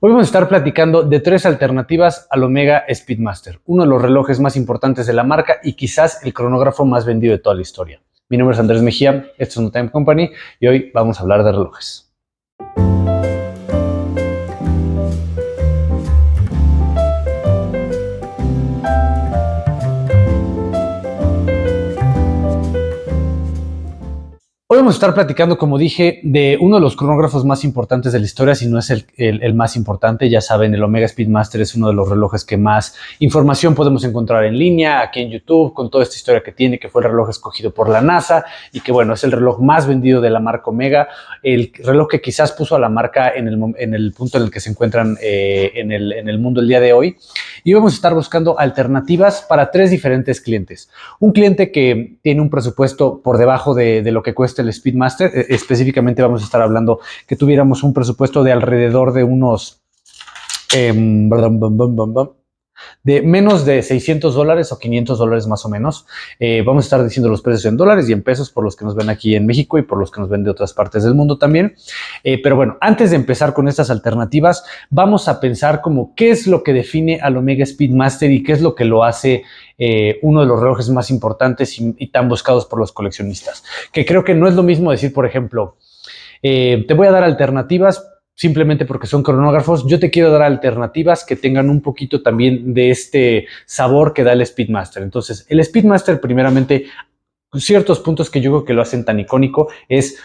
Hoy vamos a estar platicando de 3 alternativas al Omega Speedmaster, uno de los relojes más importantes de la marca y quizás el cronógrafo más vendido de toda la historia. Mi nombre es Andrés Mejía, esto es No Time Company y hoy vamos a hablar de relojes. Hoy vamos a estar platicando, como dije, de uno de los cronógrafos más importantes de la historia, si no es el más importante. Ya saben, el Omega Speedmaster es uno de los relojes que más información podemos encontrar en línea, aquí en YouTube, con toda esta historia que tiene, que fue el reloj escogido por la NASA y que, bueno, es el reloj más vendido de la marca Omega, el reloj que quizás puso a la marca en el punto en el que se encuentran en el mundo el día de hoy. Y vamos a estar buscando alternativas para 3 diferentes clientes. Un cliente que tiene un presupuesto por debajo de lo que cuesta el Speedmaster. Específicamente vamos a estar hablando que tuviéramos un presupuesto de alrededor de unos de menos de $600 o $500 más o menos. Vamos a estar diciendo los precios en dólares y en pesos por los que nos ven aquí en México y por los que nos ven de otras partes del mundo también. Pero bueno, antes de empezar con estas alternativas, vamos a pensar como qué es lo que define al Omega Speedmaster y qué es lo que lo hace uno de los relojes más importantes y tan buscados por los coleccionistas. Que creo que no es lo mismo decir, por ejemplo, te voy a dar alternativas simplemente porque son cronógrafos. Yo te quiero dar alternativas que tengan un poquito también de este sabor que da el Speedmaster. Entonces, el Speedmaster, primeramente, ciertos puntos que yo creo que lo hacen tan icónico es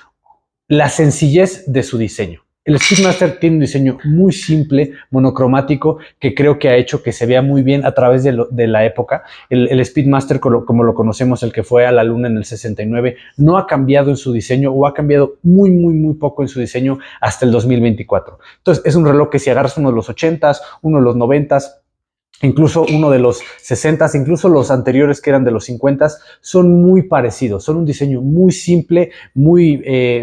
la sencillez de su diseño. El Speedmaster tiene un diseño muy simple, monocromático, que creo que ha hecho que se vea muy bien a través de la época. El Speedmaster, como lo conocemos, el que fue a la Luna en el 69, no ha cambiado en su diseño o ha cambiado muy poco en su diseño hasta el 2024. Entonces, es un reloj que si agarras uno de los 80s, uno de los 90s, incluso uno de los 60s, incluso los anteriores que eran de los 50s, son muy parecidos. Son un diseño muy simple,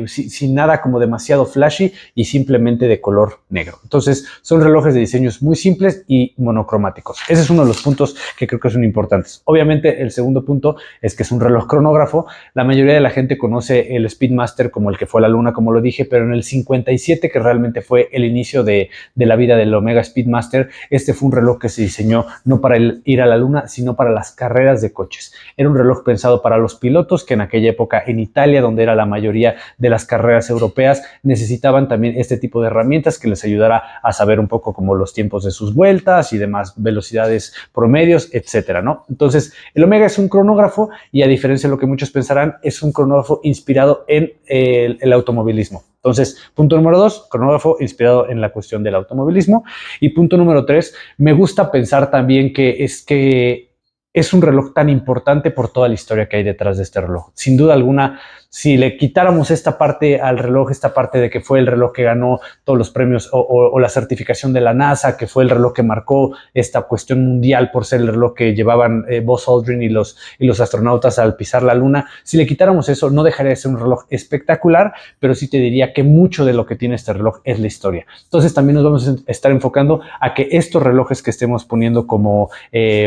sin nada como demasiado flashy y simplemente de color negro. Entonces, son relojes de diseños muy simples y monocromáticos. Ese es uno de los puntos que creo que son importantes. Obviamente, el segundo punto es que es un reloj cronógrafo. La mayoría de la gente conoce el Speedmaster como el que fue a la Luna, como lo dije, pero en el 57, que realmente fue el inicio de la vida del Omega Speedmaster, este fue un reloj que se diseñó no para ir a la Luna, sino para las carreras de coches. Era un reloj pensado para los pilotos que en aquella época en Italia, donde era la mayoría de las carreras europeas, necesitaban también este tipo de herramientas que les ayudara a saber un poco como los tiempos de sus vueltas y demás velocidades promedios, etcétera, ¿no? Entonces, el Omega es un cronógrafo y, a diferencia de lo que muchos pensarán, es un cronógrafo inspirado en el automovilismo. Entonces, punto número 2, cronógrafo inspirado en la cuestión del automovilismo. Y punto número 3, me gusta pensar también que es un reloj tan importante por toda la historia que hay detrás de este reloj. Sin duda alguna, si le quitáramos esta parte al reloj, esta parte de que fue el reloj que ganó todos los premios o la certificación de la NASA, que fue el reloj que marcó esta cuestión mundial por ser el reloj que llevaban Buzz Aldrin y los astronautas al pisar la Luna, si le quitáramos eso, no dejaría de ser un reloj espectacular, pero sí te diría que mucho de lo que tiene este reloj es la historia. Entonces también nos vamos a estar enfocando a que estos relojes que estemos poniendo como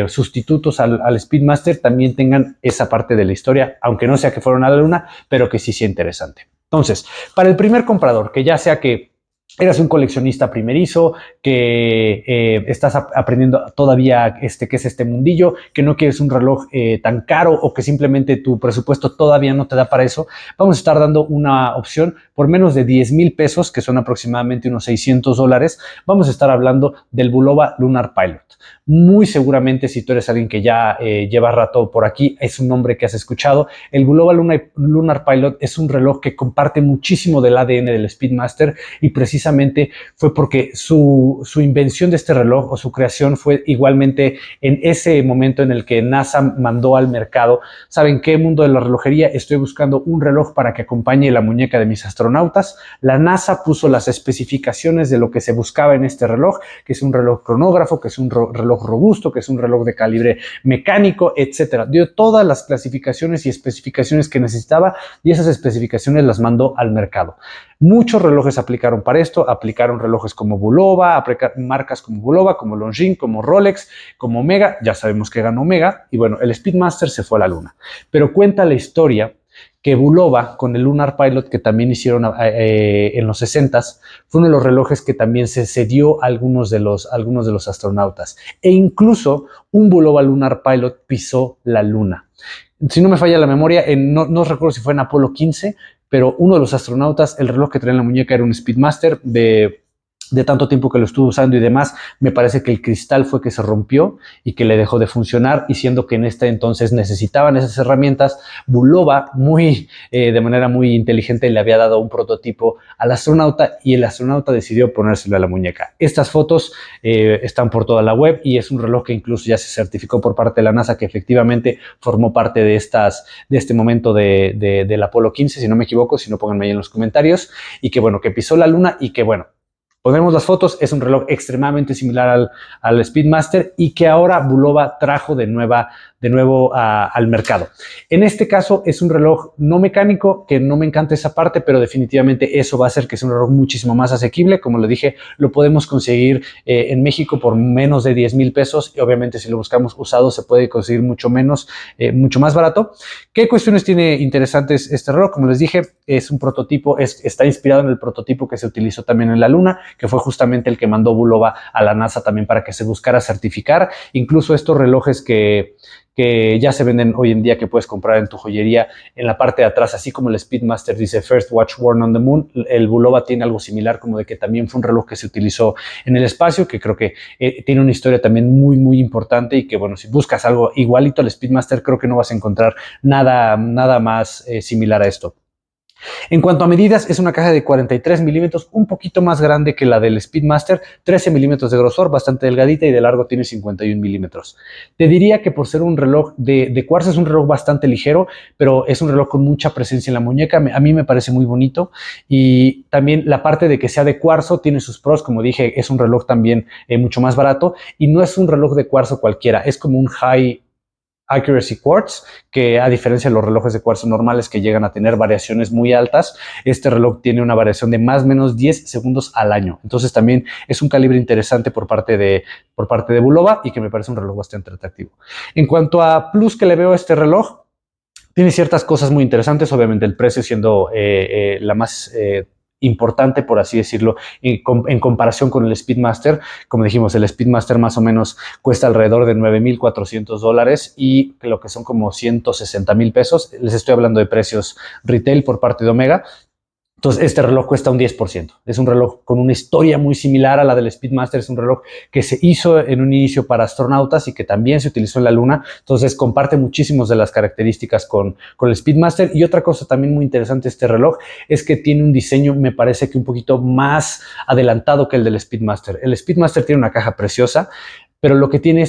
sustitutos al Speedmaster también tengan esa parte de la historia, aunque no sea que fueron a la Luna, pero que sí sea interesante. Entonces, para el primer comprador, que ya sea que eras un coleccionista primerizo, que estás aprendiendo todavía qué es este mundillo, que no quieres un reloj tan caro o que simplemente tu presupuesto todavía no te da para eso, vamos a estar dando una opción por menos de 10,000 pesos, que son aproximadamente unos $600. Vamos a estar hablando del Bulova Lunar Pilot. Muy seguramente, si tú eres alguien que ya lleva rato por aquí, es un nombre que has escuchado. El Bulova Lunar Pilot es un reloj que comparte muchísimo del ADN del Speedmaster y precisamente fue porque su invención de este reloj o su creación fue igualmente en ese momento en el que NASA mandó al mercado: ¿saben qué, mundo de la relojería? Estoy buscando un reloj para que acompañe la muñeca de mis astronautas. La NASA puso las especificaciones de lo que se buscaba en este reloj, que es un reloj cronógrafo, que es un reloj robusto, que es un reloj de calibre mecánico, etcétera. Dio todas las clasificaciones y especificaciones que necesitaba y esas especificaciones las mandó al mercado. Muchos relojes aplicaron para esto, aplicaron relojes como Bulova, marcas como Bulova, como Longines, como Rolex, como Omega. Ya sabemos que ganó Omega y bueno, el Speedmaster se fue a la Luna. Pero cuenta la historia que Bulova con el Lunar Pilot que también hicieron en los 60s fue uno de los relojes que también se cedió a algunos de los astronautas. E incluso un Bulova Lunar Pilot pisó la Luna. Si no me falla la memoria, no recuerdo si fue en Apolo 15, pero uno de los astronautas, el reloj que traía en la muñeca era un Speedmaster de tanto tiempo que lo estuvo usando y demás. Me parece que el cristal fue que se rompió y que le dejó de funcionar, y siendo que en este entonces necesitaban esas herramientas, Bulova de manera muy inteligente le había dado un prototipo al astronauta y el astronauta decidió ponérselo a la muñeca. Estas fotos están por toda la web y es un reloj que incluso ya se certificó por parte de la NASA que efectivamente formó parte de este momento del Apolo 15, si no me equivoco, si no pónganme ahí en los comentarios, y que bueno, que pisó la Luna y que bueno, ponemos las fotos, es un reloj extremadamente similar al Speedmaster y que ahora Bulova trajo de nuevo al mercado. En este caso es un reloj no mecánico, que no me encanta esa parte, pero definitivamente eso va a hacer que sea un reloj muchísimo más asequible. Como le dije, lo podemos conseguir en México por menos de 10,000 pesos y obviamente si lo buscamos usado se puede conseguir mucho más barato. ¿Qué cuestiones tiene interesantes este reloj? Como les dije, es un prototipo, está inspirado en el prototipo que se utilizó también en la Luna, que fue justamente el que mandó Bulova a la NASA también para que se buscara certificar. Incluso estos relojes que ya se venden hoy en día, que puedes comprar en tu joyería, en la parte de atrás, así como el Speedmaster dice First Watch Worn on the Moon, el Bulova tiene algo similar, como de que también fue un reloj que se utilizó en el espacio, que creo que tiene una historia también muy, muy importante y que, bueno, si buscas algo igualito al Speedmaster, creo que no vas a encontrar nada más similar a esto. En cuanto a medidas, es una caja de 43 milímetros, un poquito más grande que la del Speedmaster, 13 milímetros de grosor, bastante delgadita, y de largo tiene 51 milímetros. Te diría que por ser un reloj de cuarzo es un reloj bastante ligero, pero es un reloj con mucha presencia en la muñeca. A mí me parece muy bonito, y también la parte de que sea de cuarzo tiene sus pros. Como dije, es un reloj también mucho más barato, y no es un reloj de cuarzo cualquiera, es como un High Accuracy Quartz, que a diferencia de los relojes de cuarzo normales que llegan a tener variaciones muy altas, este reloj tiene una variación de más o menos 10 segundos al año. Entonces también es un calibre interesante por parte de Bulova, y que me parece un reloj bastante atractivo. En cuanto a plus que le veo a este reloj, tiene ciertas cosas muy interesantes, obviamente el precio siendo la más importante, por así decirlo, en comparación con el Speedmaster. Como dijimos, el Speedmaster más o menos cuesta alrededor de $9,400 y lo que son como 160,000 pesos. Les estoy hablando de precios retail por parte de Omega. Entonces, este reloj cuesta un 10%. Es un reloj con una historia muy similar a la del Speedmaster. Es un reloj que se hizo en un inicio para astronautas y que también se utilizó en la Luna. Entonces, comparte muchísimas de las características con el Speedmaster. Y otra cosa también muy interesante de este reloj es que tiene un diseño, me parece que un poquito más adelantado que el del Speedmaster. El Speedmaster tiene una caja preciosa, pero lo que tiene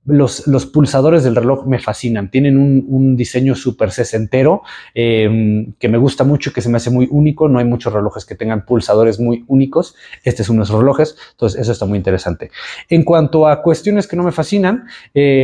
los pulsadores del reloj me fascinan. Tienen un diseño súper sesentero que me gusta mucho, que se me hace muy único. No hay muchos relojes que tengan pulsadores muy únicos. Este es uno de esos relojes, entonces eso está muy interesante. En cuanto a cuestiones que no me fascinan,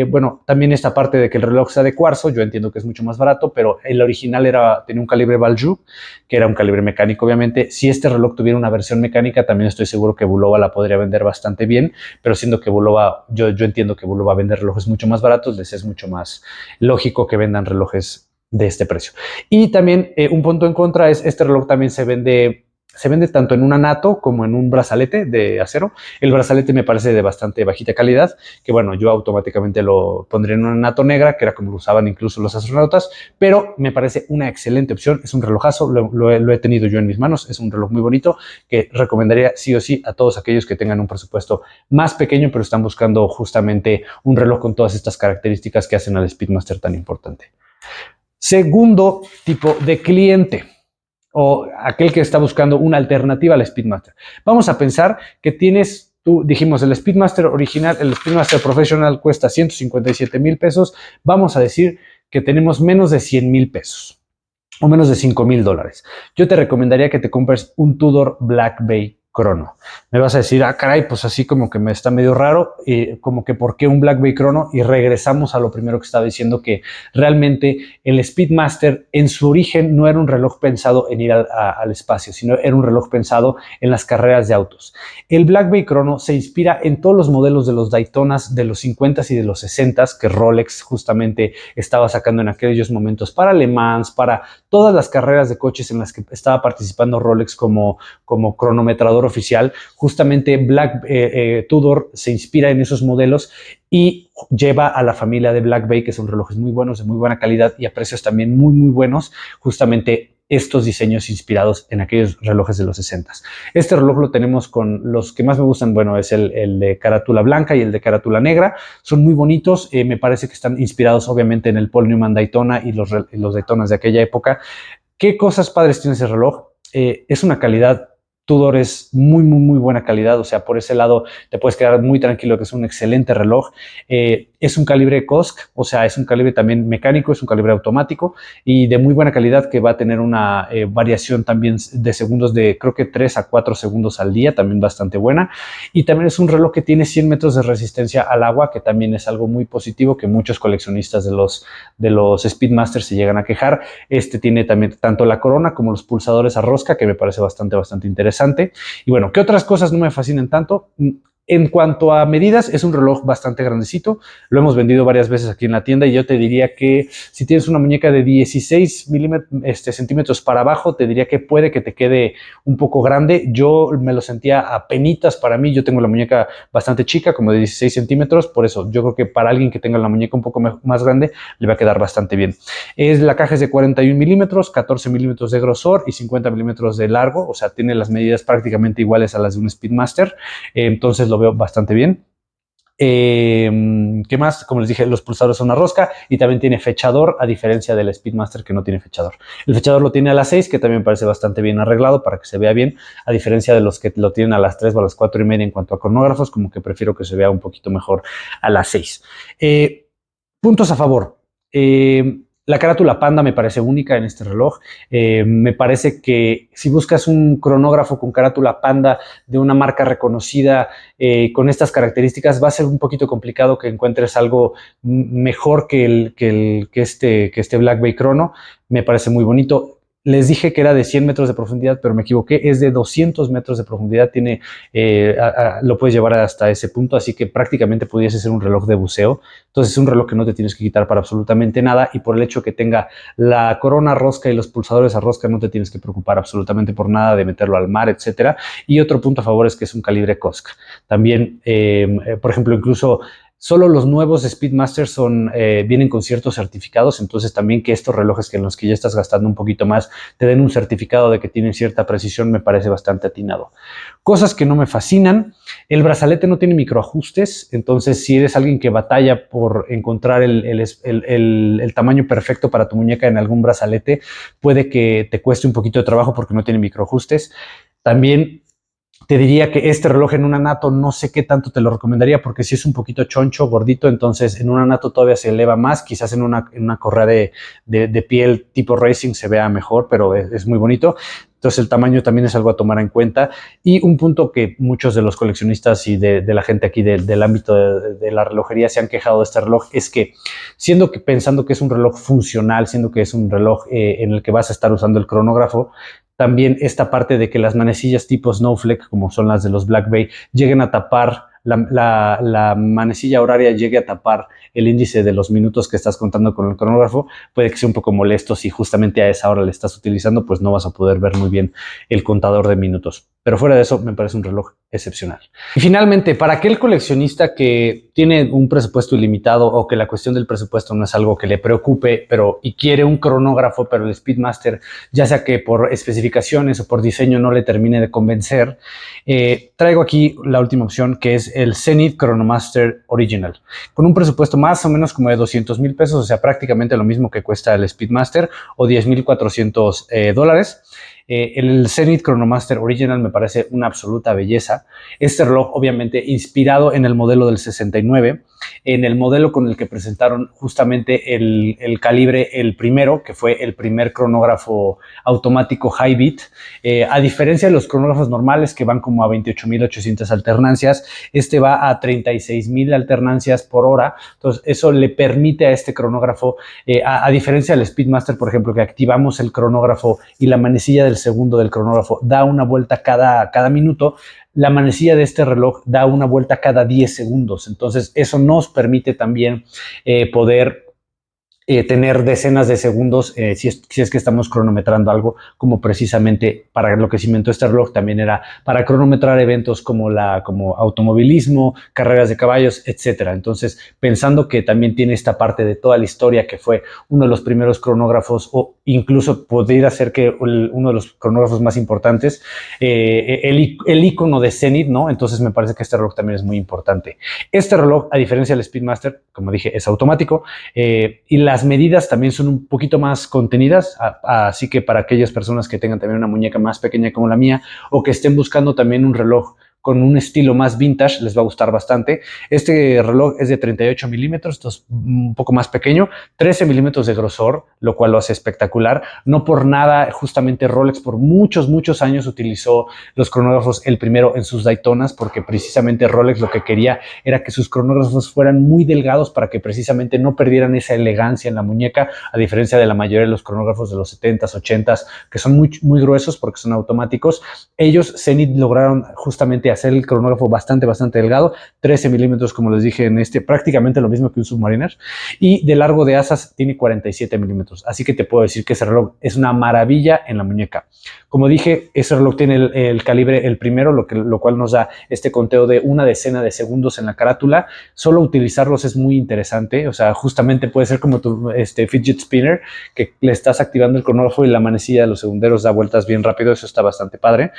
bueno, también esta parte de que el reloj sea de cuarzo, yo entiendo que es mucho más barato, pero el original tenía un calibre Valjoux, que era un calibre mecánico, obviamente. Si este reloj tuviera una versión mecánica, también estoy seguro que Bulova la podría vender bastante bien, pero siendo que Bulova, yo entiendo que Bulova vende relojes mucho más baratos, les es mucho más lógico que vendan relojes de este precio. Y también un punto en contra es este reloj también se vende tanto en una NATO como en un brazalete de acero. El brazalete me parece de bastante bajita calidad, que bueno, yo automáticamente lo pondría en una NATO negra, que era como lo usaban incluso los astronautas, pero me parece una excelente opción. Es un relojazo, lo he tenido yo en mis manos, es un reloj muy bonito que recomendaría sí o sí a todos aquellos que tengan un presupuesto más pequeño, pero están buscando justamente un reloj con todas estas características que hacen al Speedmaster tan importante. Segundo tipo de cliente, o aquel que está buscando una alternativa al Speedmaster. Vamos a pensar que dijimos, el Speedmaster original, el Speedmaster Professional cuesta 157,000 pesos. Vamos a decir que tenemos menos de 100,000 pesos o menos de $5,000. Yo te recomendaría que te compres un Tudor Black Bay Chrono. Me vas a decir, ah, caray, pues así como que me está medio raro, como que ¿por qué un Black Bay Chrono? Y regresamos a lo primero que estaba diciendo, que realmente el Speedmaster en su origen no era un reloj pensado en ir al espacio, sino era un reloj pensado en las carreras de autos. El Black Bay Chrono se inspira en todos los modelos de los Daytonas de los 50s y de los 60s que Rolex justamente estaba sacando en aquellos momentos para Le Mans, para todas las carreras de coches en las que estaba participando Rolex como cronometrador oficial. Justamente Tudor se inspira en esos modelos y lleva a la familia de Black Bay, que son relojes muy buenos, de muy buena calidad y a precios también muy, muy buenos, justamente estos diseños inspirados en aquellos relojes de los 60s. Este reloj lo tenemos con los que más me gustan, bueno, es el de carátula blanca y el de carátula negra. Son muy bonitos, me parece que están inspirados obviamente en el Paul Newman Daytona y los Daytonas de aquella época. ¿Qué cosas padres tiene ese reloj? Es una calidad, Tudor es muy, muy, muy buena calidad, o sea, por ese lado te puedes quedar muy tranquilo que es un excelente reloj. Es un calibre COSC, o sea, es un calibre también mecánico, es un calibre automático y de muy buena calidad, que va a tener una variación también de segundos de creo que 3 a 4 segundos al día, también bastante buena. Y también es un reloj que tiene 100 metros de resistencia al agua, que también es algo muy positivo, que muchos coleccionistas de los Speedmasters se llegan a quejar. Este tiene también tanto la corona como los pulsadores a rosca, que me parece bastante interesante. Y bueno, ¿qué otras cosas no me fascinan tanto? En cuanto a medidas, es un reloj bastante grandecito. Lo hemos vendido varias veces aquí en la tienda y yo te diría que si tienes una muñeca de 16 centímetros para abajo, te diría que puede que te quede un poco grande. Yo me lo sentía a penitas para mí. Yo tengo la muñeca bastante chica, como de 16 centímetros. Por eso yo creo que para alguien que tenga la muñeca un poco más grande, le va a quedar bastante bien. La caja es de 41 milímetros, 14 milímetros de grosor y 50 milímetros de largo. O sea, tiene las medidas prácticamente iguales a las de un Speedmaster. Entonces lo veo bastante bien. ¿Qué más? Como les dije, los pulsadores son a rosca y también tiene fechador, a diferencia del Speedmaster que no tiene fechador. El fechador lo tiene a las 6, que también me parece bastante bien arreglado para que se vea bien, a diferencia de los que lo tienen a las 3 o a las 4 y media en cuanto a cronógrafos, como que prefiero que se vea un poquito mejor a las 6. Puntos a favor. La carátula Panda me parece única en este reloj. Me parece que si buscas un cronógrafo con carátula Panda de una marca reconocida con estas características, va a ser un poquito complicado que encuentres algo mejor que este Black Bay Chrono. Me parece muy bonito. Les dije que era de 100 metros de profundidad, pero me equivoqué. Es de 200 metros de profundidad. Lo puedes llevar hasta ese punto, así que prácticamente pudiese ser un reloj de buceo. Entonces es un reloj que no te tienes que quitar para absolutamente nada, y por el hecho que tenga la corona a rosca y los pulsadores a rosca, no te tienes que preocupar absolutamente por nada de meterlo al mar, etcétera. Y otro punto a favor es que es un calibre COSC. También, por ejemplo, incluso solo los nuevos Speedmasters vienen con ciertos certificados, entonces también que estos relojes en los que ya estás gastando un poquito más te den un certificado de que tienen cierta precisión, me parece bastante atinado. Cosas que no me fascinan: el brazalete no tiene microajustes, entonces si eres alguien que batalla por encontrar el tamaño perfecto para tu muñeca en algún brazalete, puede que te cueste un poquito de trabajo porque no tiene microajustes. También te diría que este reloj en un anato no sé qué tanto te lo recomendaría, porque si es un poquito choncho, gordito, entonces en un anato todavía se eleva más. Quizás en una correa de piel tipo racing se vea mejor, pero es muy bonito. Entonces el tamaño también es algo a tomar en cuenta. Y un punto que muchos de los coleccionistas y de la gente aquí del ámbito de la relojería se han quejado de este reloj es que, pensando que es un reloj funcional, siendo que es un reloj en el que vas a estar usando el cronógrafo, también esta parte de que las manecillas tipo Snowflake, como son las de los Black Bay, lleguen a tapar, la manecilla horaria llegue a tapar el índice de los minutos que estás contando con el cronógrafo, puede que sea un poco molesto. Si justamente a esa hora le estás utilizando, pues no vas a poder ver muy bien el contador de minutos. Pero fuera de eso, me parece un reloj excepcional. Y finalmente, para aquel coleccionista que tiene un presupuesto ilimitado, o que la cuestión del presupuesto no es algo que le preocupe, y quiere un cronógrafo, pero el Speedmaster, ya sea que por especificaciones o por diseño no le termine de convencer, traigo aquí la última opción, que es el Zenith Chronomaster Original, con un presupuesto más o menos como de 200 mil pesos, o sea, prácticamente lo mismo que cuesta el Speedmaster, o $10,400. El Zenith Chronomaster Original me parece una absoluta belleza. Este reloj, obviamente, inspirado en el modelo del 69, en el modelo con el que presentaron justamente el calibre, el primero, que fue el primer cronógrafo automático high beat. A diferencia de los cronógrafos normales que van como a 28.800 alternancias, este va a 36.000 alternancias por hora. Entonces, eso le permite a este cronógrafo, a diferencia del Speedmaster, por ejemplo, que activamos el cronógrafo y la manecilla del segundo del cronógrafo da una vuelta cada minuto, la manecilla de este reloj da una vuelta cada 10 segundos. Entonces, eso nos permite también poder tener decenas de segundos si es que estamos cronometrando algo, como precisamente para lo que se inventó este reloj también era para cronometrar eventos como automovilismo, carreras de caballos, etcétera. Entonces, pensando que también tiene esta parte de toda la historia, que fue uno de los primeros cronógrafos, o incluso podría ser que uno de los cronógrafos más importantes, el icono de Zenith, ¿no? Entonces me parece que este reloj también es muy importante. Este reloj, a diferencia del Speedmaster, como dije, es automático, y las medidas también son un poquito más contenidas, así que para aquellas personas que tengan también una muñeca más pequeña como la mía, o que estén buscando también un reloj con un estilo más vintage, les va a gustar bastante. Este reloj es de 38 milímetros, entonces un poco más pequeño, 13 milímetros de grosor, lo cual lo hace espectacular. No por nada, justamente Rolex por muchos años utilizó los cronógrafos, el primero en sus Daytonas, porque precisamente Rolex lo que quería era que sus cronógrafos fueran muy delgados para que precisamente no perdieran esa elegancia en la muñeca, a diferencia de la mayoría de los cronógrafos de los 70s, 80s, que son muy gruesos porque son automáticos. Ellos, Zenith, lograron justamente hacer el cronógrafo bastante delgado, 13 milímetros, como les dije, en prácticamente lo mismo que un Submariner, y de largo de asas tiene 47 milímetros, así que te puedo decir que ese reloj es una maravilla en la muñeca. Como dije, ese reloj tiene el calibre, el primero, lo cual nos da este conteo de una decena de segundos en la carátula. Solo utilizarlos es muy interesante, o sea, justamente puede ser como tu fidget spinner, que le estás activando el cronógrafo y la manecilla de los segunderos da vueltas bien rápido, eso está bastante padre.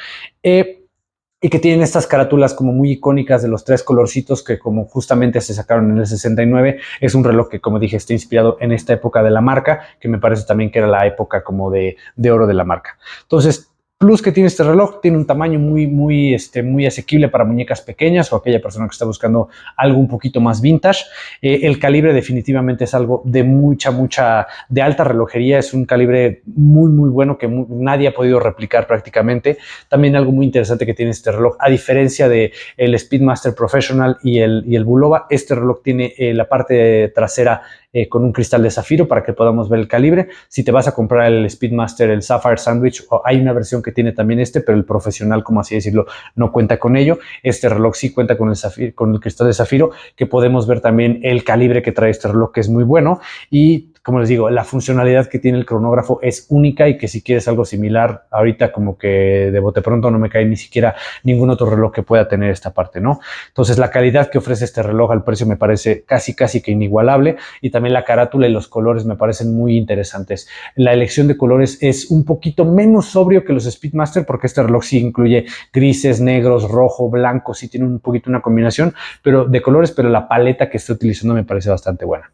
Y que tienen estas carátulas como muy icónicas de los tres colorcitos que como justamente se sacaron en el 69. Es un reloj que, como dije, está inspirado en esta época de la marca, que me parece también que era la época como de oro de la marca. Entonces, plus que tiene este reloj, tiene un tamaño muy asequible para muñecas pequeñas o aquella persona que está buscando algo un poquito más vintage. El calibre definitivamente es algo de de alta relojería, es un calibre muy bueno que nadie ha podido replicar prácticamente. También algo muy interesante que tiene este reloj, a diferencia de el Speedmaster Professional y el Bulova, este reloj tiene la parte trasera con un cristal de zafiro para que podamos ver el calibre. Si te vas a comprar el Speedmaster, el Sapphire Sandwich, hay una versión que tiene también pero el profesional, como así decirlo, no cuenta con ello. Este reloj sí cuenta con el cristal de zafiro, que podemos ver también el calibre que trae este reloj, que es muy bueno. Y como les digo, la funcionalidad que tiene el cronógrafo es única, y que si quieres algo similar, ahorita como que de bote pronto no me cae ni siquiera ningún otro reloj que pueda tener esta parte, ¿no? Entonces la calidad que ofrece este reloj al precio me parece casi que inigualable, y también la carátula y los colores me parecen muy interesantes. La elección de colores es un poquito menos sobrio que los Speedmaster, porque este reloj sí incluye grises, negros, rojo, blanco, sí tiene un poquito una combinación de colores, pero la paleta que está utilizando me parece bastante buena.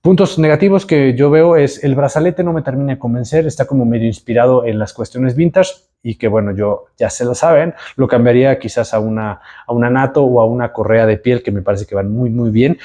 Puntos negativos que yo veo es el brazalete no me termina de convencer, está como medio inspirado en las cuestiones vintage, y que bueno, yo ya se lo saben, lo cambiaría quizás a una NATO o a una correa de piel, que me parece que van muy bien.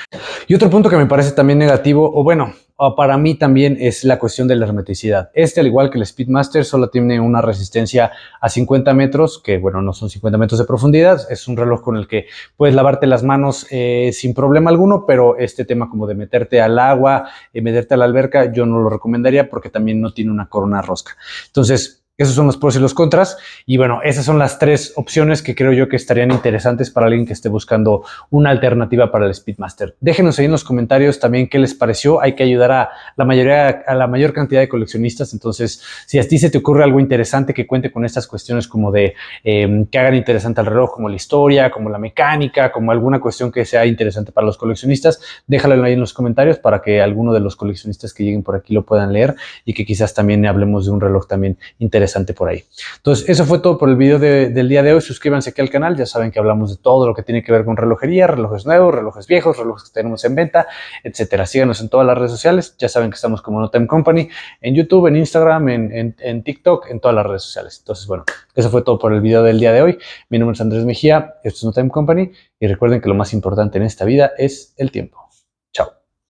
Y otro punto que me parece también negativo, o bueno, para mí también, es la cuestión de la hermeticidad. Al igual que el Speedmaster, solo tiene una resistencia a 50 metros, que bueno, no son 50 metros de profundidad. Es un reloj con el que puedes lavarte las manos sin problema alguno, pero este tema como de meterte al agua, meterte a la alberca, yo no lo recomendaría, porque también no tiene una corona rosca. Entonces, esos son los pros y los contras. Y bueno, esas son las tres opciones que creo yo que estarían interesantes para alguien que esté buscando una alternativa para el Speedmaster. Déjenos ahí en los comentarios también qué les pareció. Hay que ayudar a la mayor cantidad de coleccionistas. Entonces, si a ti se te ocurre algo interesante que cuente con estas cuestiones como de que hagan interesante al reloj, como la historia, como la mecánica, como alguna cuestión que sea interesante para los coleccionistas, déjalo ahí en los comentarios para que alguno de los coleccionistas que lleguen por aquí lo puedan leer, y que quizás también hablemos de un reloj también interesante interesante por ahí. Entonces, eso fue todo por el video del día de hoy. Suscríbanse aquí al canal, ya saben que hablamos de todo lo que tiene que ver con relojería, relojes nuevos, relojes viejos, relojes que tenemos en venta, etcétera. Síganos en todas las redes sociales, ya saben que estamos como No Time Company, en YouTube, en Instagram, en TikTok, en todas las redes sociales. Entonces, bueno, eso fue todo por el video del día de hoy. Mi nombre es Andrés Mejía, esto es No Time Company y recuerden que lo más importante en esta vida es el tiempo.